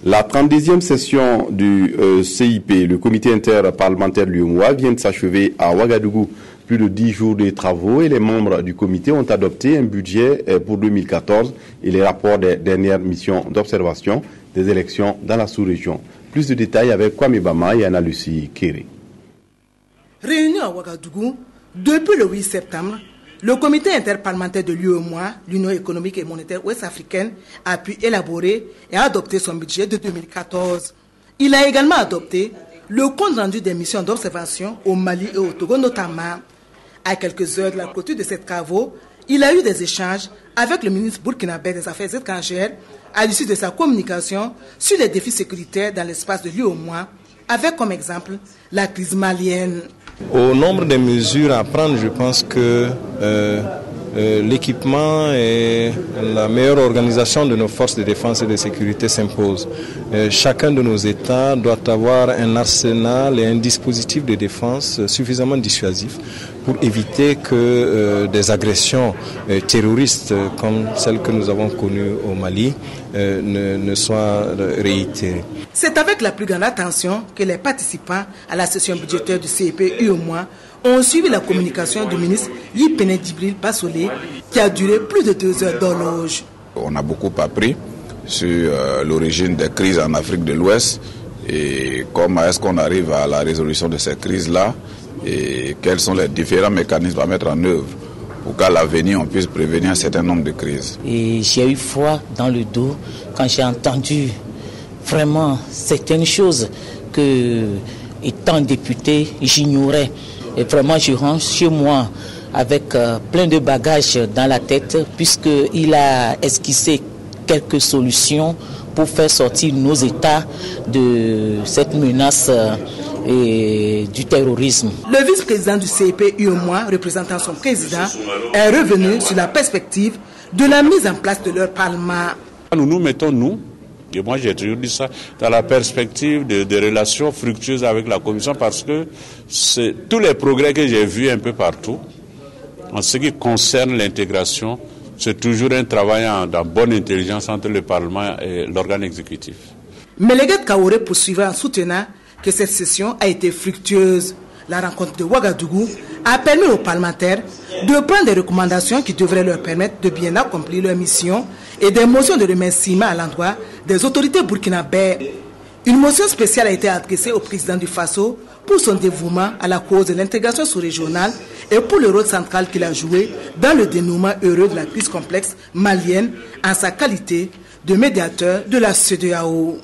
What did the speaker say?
La 32e session du CIP, le comité interparlementaire de l'UEMOA, vient de s'achever à Ouagadougou. Plus de 10 jours de travaux et les membres du comité ont adopté un budget pour 2014 et les rapports des dernières missions d'observation des élections dans la sous-région. Plus de détails avec Kwame Bama et Anna-Lucie Kéré. Réuni à Ouagadougou, depuis le 8 septembre, le comité interparlementaire de l'UEMOA, l'Union économique et monétaire ouest-africaine, a pu élaborer et adopter son budget de 2014. Il a également adopté le compte rendu des missions d'observation au Mali et au Togo notamment. À quelques heures de la clôture de ces travaux, il a eu des échanges avec le ministre burkinabé des Affaires étrangères à l'issue de sa communication sur les défis sécuritaires dans l'espace de l'UEMOA, avec comme exemple la crise malienne. Au nombre des mesures à prendre, je pense que l'équipement et la meilleure organisation de nos forces de défense et de sécurité s'imposent. Chacun de nos États doit avoir un arsenal et un dispositif de défense suffisamment dissuasif pour éviter que des agressions terroristes comme celles que nous avons connues au Mali ne soient réitérées. C'est avec la plus grande attention que les participants à la session budgétaire du CIP-UEMOA ont suivi la communication du ministre Yipene Djibril Bassolé qui a duré plus de 2 heures d'horloge. On a beaucoup appris sur l'origine des crises en Afrique de l'Ouest et comment est-ce qu'on arrive à la résolution de ces crises-là et quels sont les différents mécanismes à mettre en œuvre pour qu'à l'avenir on puisse prévenir un certain nombre de crises. Et j'ai eu froid dans le dos quand j'ai entendu vraiment certaines choses que, étant député, j'ignorais. Et vraiment, je rentre chez moi avec plein de bagages dans la tête, puisqu'il a esquissé quelques solutions pour faire sortir nos États de cette menace et du terrorisme. Le vice-président du CIP-UEMOA, représentant son président, est revenu sur la perspective de la mise en place de leur parlement. Nous nous mettons, nous, et moi j'ai toujours dit ça, dans la perspective de relations fructueuses avec la Commission, parce que tous les progrès que j'ai vus un peu partout, en ce qui concerne l'intégration, c'est toujours un travail dans bonne intelligence entre le Parlement et l'organe exécutif. Mélégué Kaoré poursuivra en soutenant que cette session a été fructueuse. La rencontre de Ouagadougou a permis aux parlementaires de prendre des recommandations qui devraient leur permettre de bien accomplir leur mission et des motions de remerciement à l'endroit des autorités burkinabées. Une motion spéciale a été adressée au président du Faso pour son dévouement à la cause de l'intégration sous-régionale et pour le rôle central qu'il a joué dans le dénouement heureux de la crise complexe malienne en sa qualité de médiateur de la CEDEAO.